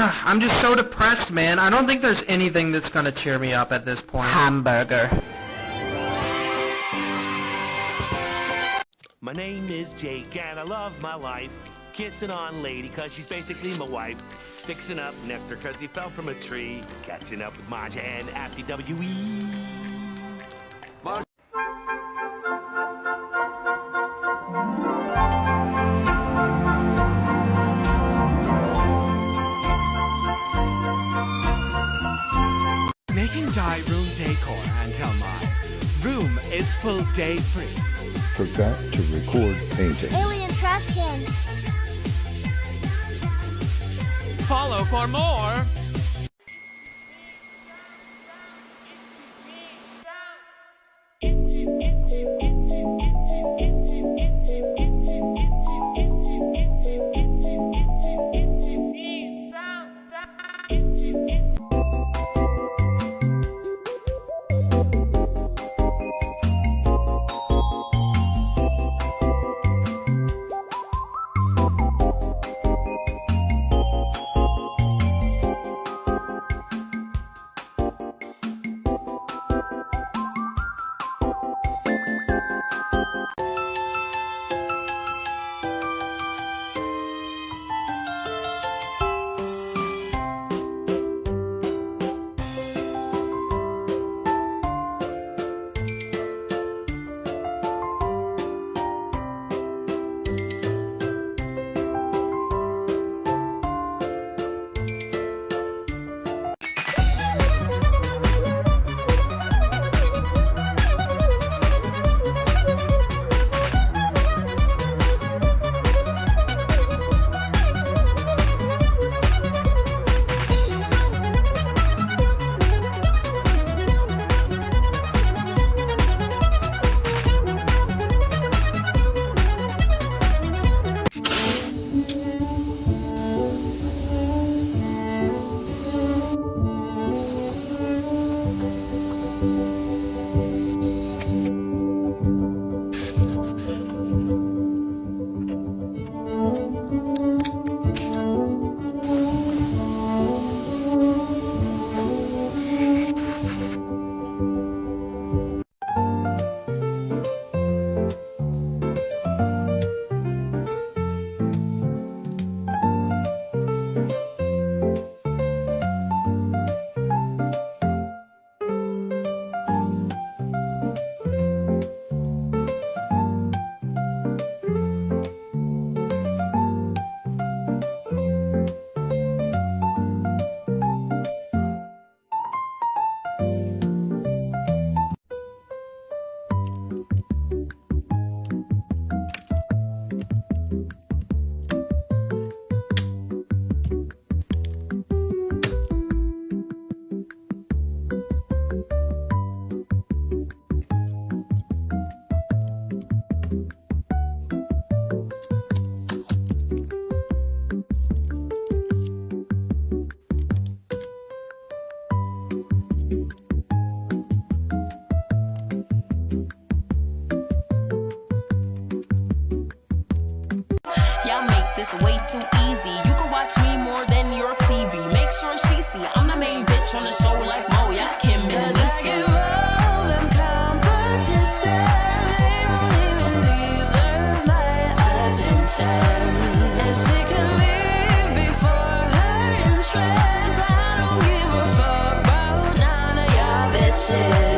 I'm just so depressed, man. I don't think there's anything that's gonna cheer me up at this point. Hamburger. My name is Jake and I love my life. Kissing on lady cause she's basically my wife. Fixing up nectar cause he fell from a tree. Catching up with Maja and Appy W.E. Making dye room decor until my room is full day free. Forgot to record painting. Alien trash can. Follow for more. This way too easy. You can watch me more than your TV. Make sure she see I'm the main bitch on the show like Mo. Y'all Kim and Listen. All them competition, they don't even deserve my attention. And she can leave before her entrance. I don't give a fuck about none of y'all bitches.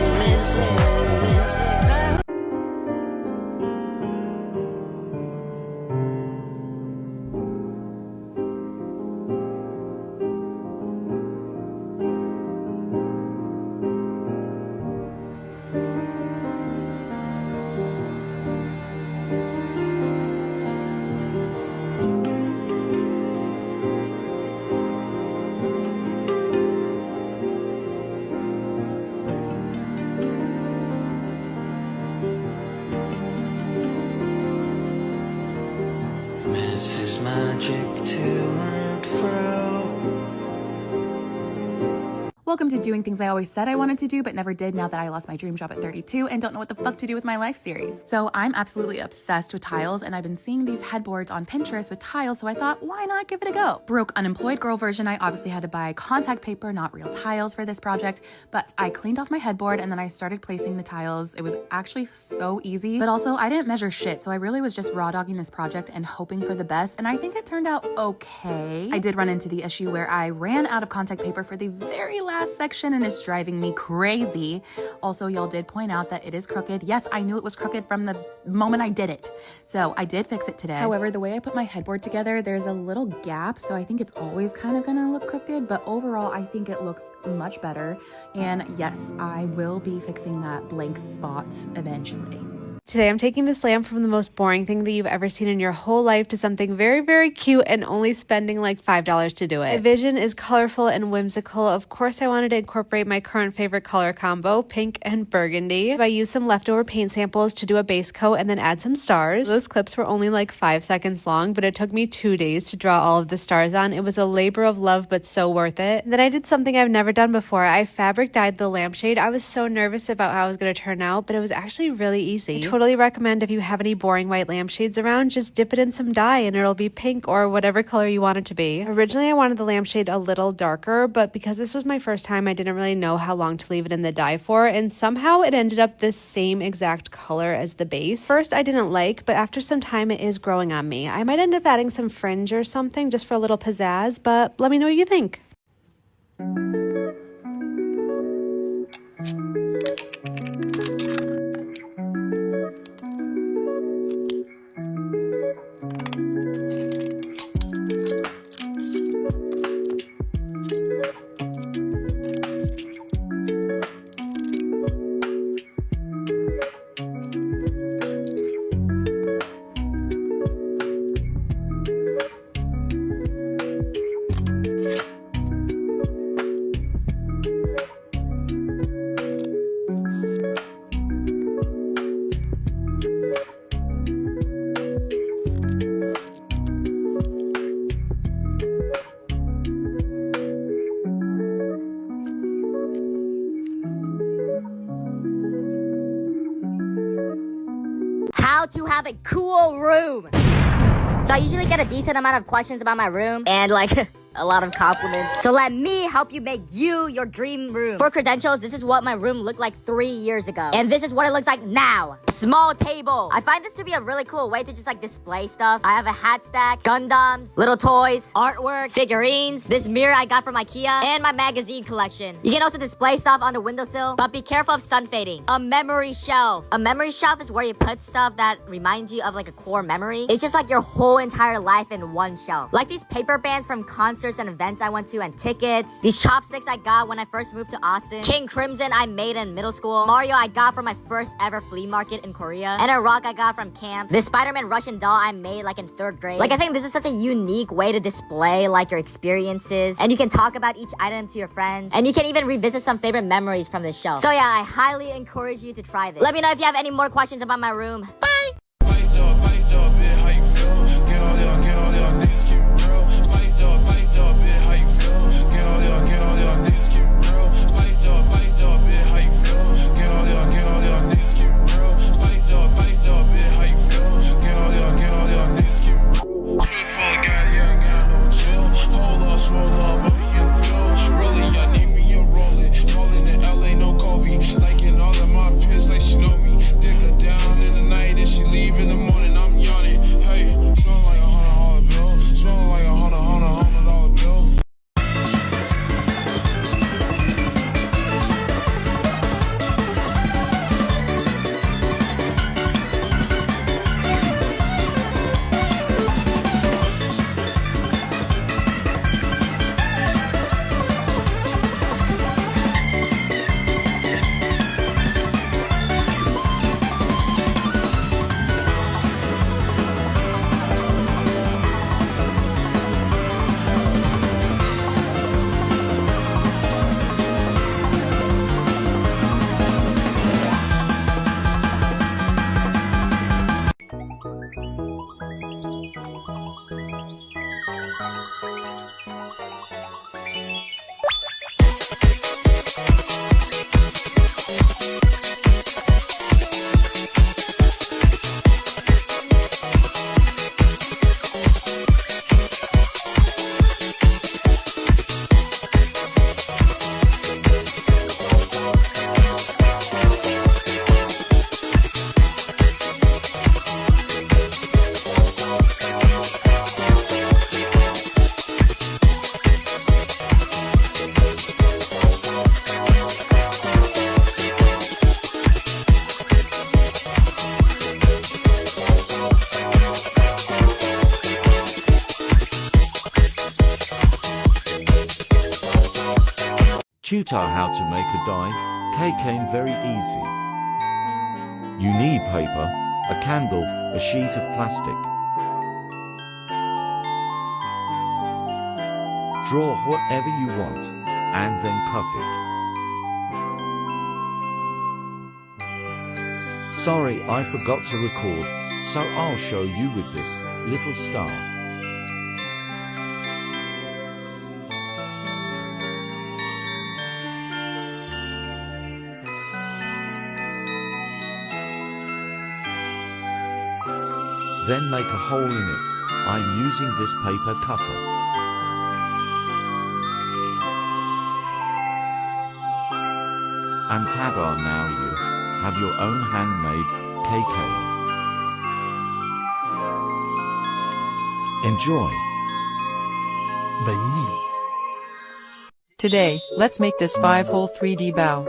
Welcome to Doing Things I Always Said I Wanted to Do but never did now that I lost my dream job at 32 and don't know what the fuck to do with my life series. So I'm absolutely obsessed with tiles, and I've been seeing these headboards on Pinterest with tiles, so I thought, why not give it a go? Broke unemployed girl version, I obviously had to buy contact paper, not real tiles for this project, but I cleaned off my headboard and then I started placing the tiles. It was actually so easy, but also I didn't measure shit, so I really was just raw dogging this project and hoping for the best, and I think it turned out okay. I did run into the issue where I ran out of contact paper for the very last section and it's driving me crazy. Also, y'all did point out that it is crooked. Yes, I knew it was crooked from the moment I did it. So I did fix it today. However, the way I put my headboard together, there's a little gap, so I think it's always kind of gonna look crooked, but overall, I think it looks much better. And yes, I will be fixing that blank spot eventually. Today I'm taking this lamp from the most boring thing that you've ever seen in your whole life to something very, very cute and only spending like $5 to do it. The vision is colorful and whimsical. Of course, I wanted to incorporate my current favorite color combo, pink and burgundy. So I used some leftover paint samples to do a base coat and then add some stars. Those clips were only like 5 seconds long, but it took me 2 days to draw all of the stars on. It was a labor of love, but so worth it. And then I did something I've never done before. I fabric dyed the lampshade. I was so nervous about how it was going to turn out, but it was actually really easy. I totally recommend if you have any boring white lampshades around, just dip it in some dye and it'll be pink or whatever color you want it to be. Originally, I wanted the lampshade a little darker, but because this was my first time, I didn't really know how long to leave it in the dye for, and somehow it ended up the same exact color as the base. First, I didn't like, but after some time, it is growing on me. I might end up adding some fringe or something just for a little pizzazz, but let me know what you think. How to have a cool room. So I usually get a decent amount of questions about my room and like a lot of compliments. So let me help you make your dream room. For credentials, this is what my room looked like 3 years ago. And this is what it looks like now. Small table. I find this to be a really cool way to just like display stuff. I have a hat stack, Gundams, little toys, artwork, figurines, this mirror I got from IKEA, and my magazine collection. You can also display stuff on the windowsill, but be careful of sun fading. A memory shelf. A memory shelf is where you put stuff that reminds you of like a core memory. It's just like your whole entire life in one shelf. Like these paper bands from concerts and events I went to and tickets. These chopsticks I got when I first moved to Austin. King Crimson I made in middle school. Mario I got from my first ever flea market in Korea. And a rock I got from camp. This Spider-Man Russian doll I made like in 3rd grade. Like I think this is such a unique way to display like your experiences. And you can talk about each item to your friends. And you can even revisit some favorite memories from this shelf. So yeah, I highly encourage you to try this. Let me know if you have any more questions about my room. Bye! In the morning, I'm yawning. Hey, feeling like $100 bill. Tutor how to make a die, came very easy. You need paper, a candle, a sheet of plastic. Draw whatever you want, and then cut it. Sorry, I forgot to record, so I'll show you with this little star. Then make a hole in it. I'm using this paper cutter. And tada, now you have your own handmade KK. Enjoy. Today, let's make this 5-hole 3D bow.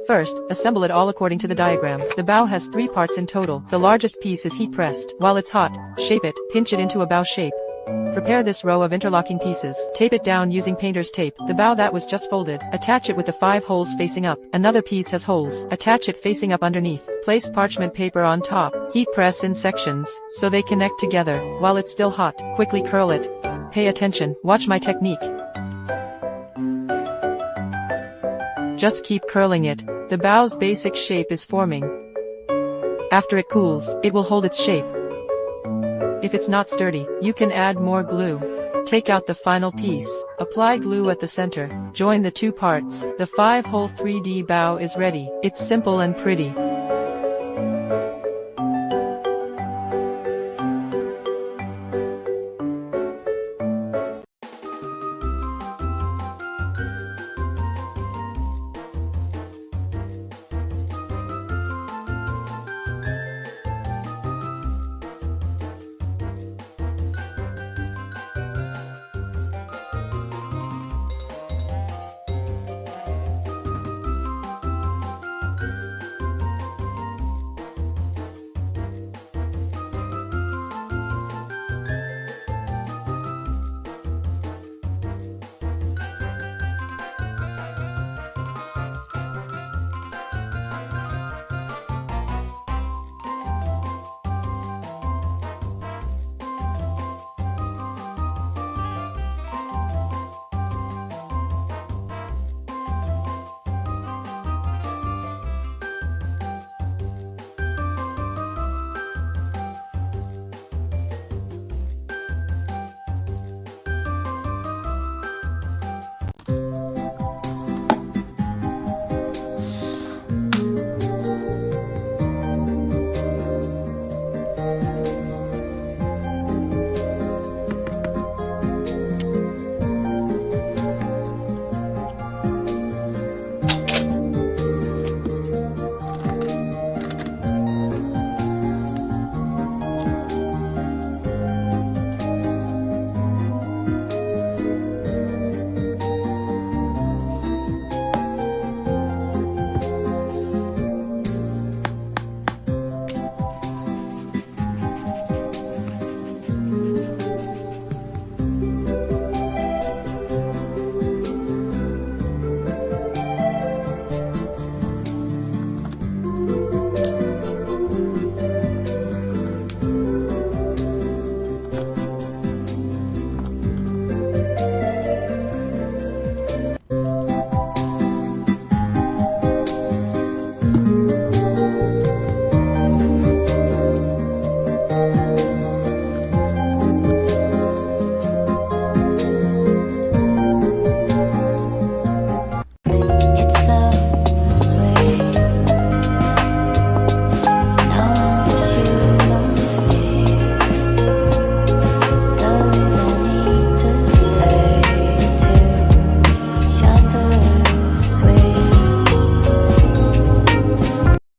First, assemble it all according to the diagram. The bow has 3 parts in total. The largest piece is heat pressed. While it's hot, shape it, pinch it into a bow shape. Prepare this row of interlocking pieces. Tape it down using painter's tape. The bow that was just folded. Attach it with the 5 holes facing up. Another piece has holes. Attach it facing up underneath. Place parchment paper on top. Heat press in sections, so they connect together. While it's still hot, quickly curl it. Pay attention, watch my technique. Just keep curling it. The bow's basic shape is forming. After it cools, it will hold its shape. If it's not sturdy, you can add more glue. Take out the final piece. Apply glue at the center. Join the 2 parts. The 5-hole 3D bow is ready. It's simple and pretty.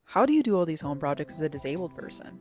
How do you do all these home projects as a disabled person?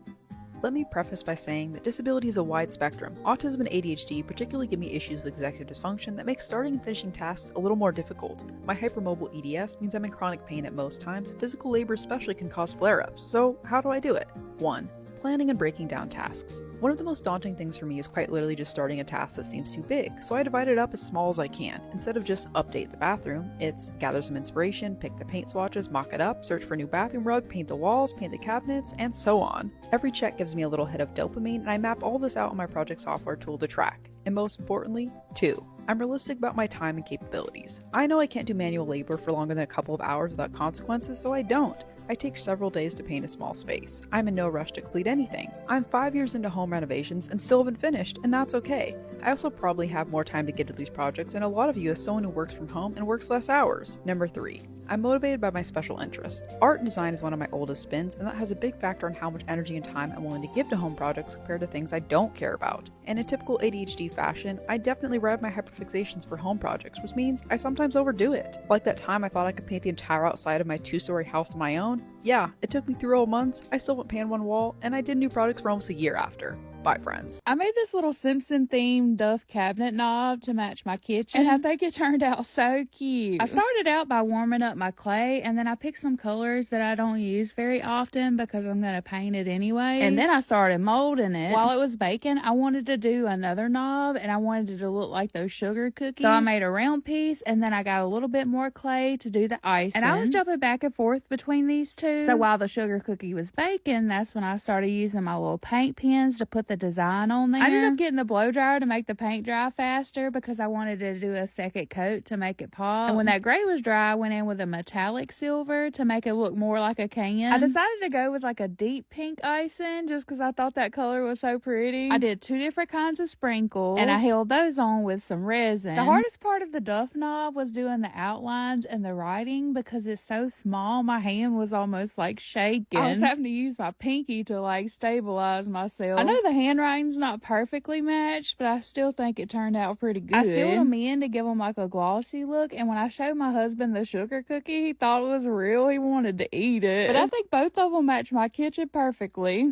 Let me preface by saying that disability is a wide spectrum. Autism and ADHD particularly give me issues with executive dysfunction that make starting and finishing tasks a little more difficult. My hypermobile EDS means I'm in chronic pain at most times. Physical labor especially can cause flare-ups. So how do I do it? 1. planning and breaking down tasks. One of the most daunting things for me is quite literally just starting a task that seems too big, so I divide it up as small as I can. Instead of just update the bathroom, it's gather some inspiration, pick the paint swatches, mock it up, search for a new bathroom rug, paint the walls, paint the cabinets, and so on. Every check gives me a little hit of dopamine, and I map all this out on my project software tool to track. And most importantly, 2. I'm realistic about my time and capabilities. I know I can't do manual labor for longer than a couple of hours without consequences, so I don't. I take several days to paint a small space. I'm in no rush to complete anything. I'm 5 years into home renovations and still haven't finished, and that's okay. I also probably have more time to give to these projects than a lot of you as someone who works from home and works less hours. Number 3. I'm motivated by my special interest. Art and design is one of my oldest spins, and that has a big factor on how much energy and time I'm willing to give to home projects compared to things I don't care about. And in typical ADHD fashion, I definitely rev my hyperfixations for home projects, which means I sometimes overdo it. Like that time I thought I could paint the entire outside of my 2-story house on my own. Yeah, it took me 3 whole months, I still haven't painted one wall, and I did new projects for almost a year after. Bye, friends. I made this little Simpson-themed Duff cabinet knob to match my kitchen, and I think it turned out so cute. I started out by warming up my clay, and then I picked some colors that I don't use very often because I'm going to paint it anyway. And then I started molding it. While it was baking, I wanted to do another knob, and I wanted it to look like those sugar cookies. So I made a round piece, and then I got a little bit more clay to do the icing. And I was jumping back and forth between these two. So while the sugar cookie was baking, that's when I started using my little paint pens to put the design on there. I ended up getting the blow dryer to make the paint dry faster because I wanted to do a second coat to make it pop. And when that gray was dry, I went in with a metallic silver to make it look more like a can. I decided to go with like a deep pink icing just because I thought that color was so pretty. I did 2 different kinds of sprinkles and I held those on with some resin. The hardest part of the Duff knob was doing the outlines and the writing because it's so small. My hand was almost like shaking. I was having to use my pinky to like stabilize myself. I know the handwriting's not perfectly matched, but I still think it turned out pretty good. I sealed them in to give them like a glossy look, and when I showed my husband the sugar cookie, he thought it was real. He wanted to eat it. But I think both of them match my kitchen perfectly.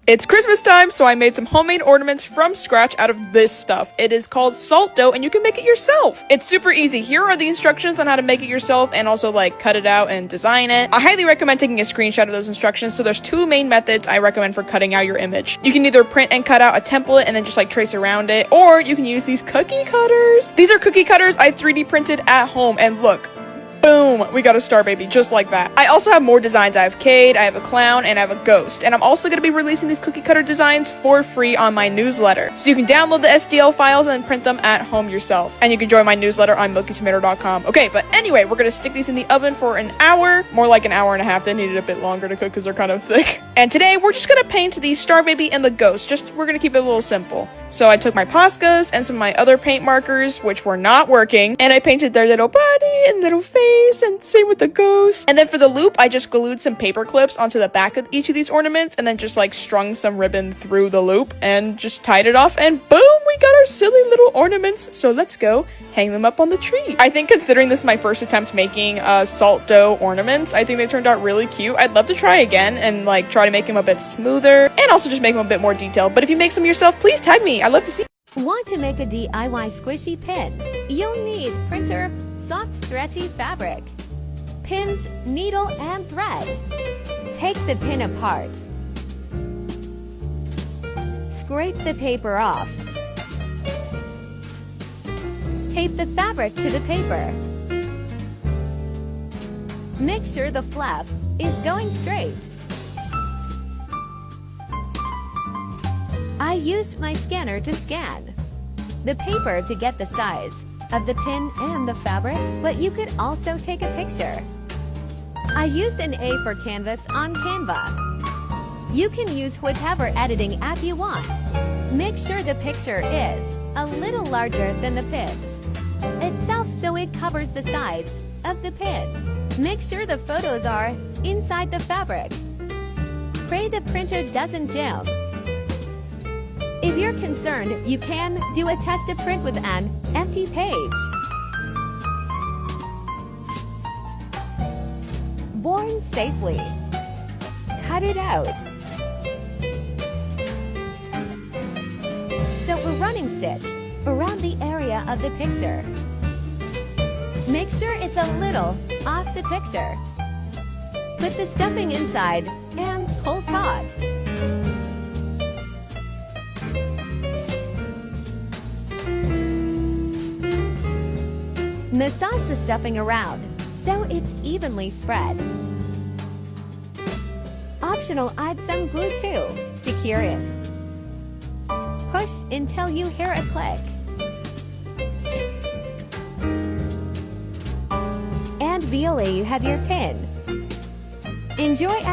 It's Christmas time, so I made some homemade ornaments from scratch out of this stuff. It is called salt dough, and you can make it yourself. It's super easy. Here are the instructions on how to make it yourself and also like cut it out and design it. I highly recommend taking a screenshot of those instructions. So there's 2 main methods I recommend for cutting out your image. You can either print and cut out a template and then just like trace around it, or you can use these cookie cutters. These are cookie cutters I 3D printed at home, and look. Boom! We got a star baby just like that. I also have more designs. I have Cade, I have a clown, and I have a ghost. And I'm also going to be releasing these cookie cutter designs for free on my newsletter. So you can download the STL files and print them at home yourself. And you can join my newsletter on milkytomato.com. Okay, but anyway, we're going to stick these in the oven for an hour. More like an hour and a half. They needed a bit longer to cook because they're kind of thick. And today we're just going to paint the star baby and the ghost. We're going to keep it a little simple. So I took my Poscas and some of my other paint markers, which were not working, and I painted their little body and little face, and same with the ghost. And then for the loop, I just glued some paper clips onto the back of each of these ornaments, and then just like strung some ribbon through the loop and just tied it off, and boom, we got our silly little ornaments. So let's go hang them up on the tree. I think considering this is my first attempt making salt dough ornaments, I think they turned out really cute. I'd love to try again and like try to make them a bit smoother and also just make them a bit more detailed. But if you make some yourself, please tag me. I'd love to see. Want to make a DIY squishy pin? You'll need printer, soft stretchy fabric, pins, needle, and thread. Take the pin apart. Scrape the paper off. Tape the fabric to the paper. Make sure the flap is going straight. I used my scanner to scan the paper to get the size of the pin and the fabric, but you could also take a picture. I used an A4 canvas on Canva. You can use whatever editing app you want. Make sure the picture is a little larger than the pin itself so it covers the sides of the pin. Make sure the photos are inside the fabric. Pray the printer doesn't jam. If you're concerned, you can do a test to print with an empty page. Born safely. Cut it out. So a running stitch around the area of the picture. Make sure it's a little off the picture. Put the stuffing inside and pull taut. Massage the stuffing around so it's evenly spread. Optional, add some glue too. Secure it. Push until you hear a click. And voila, you have your pin. Enjoy *****.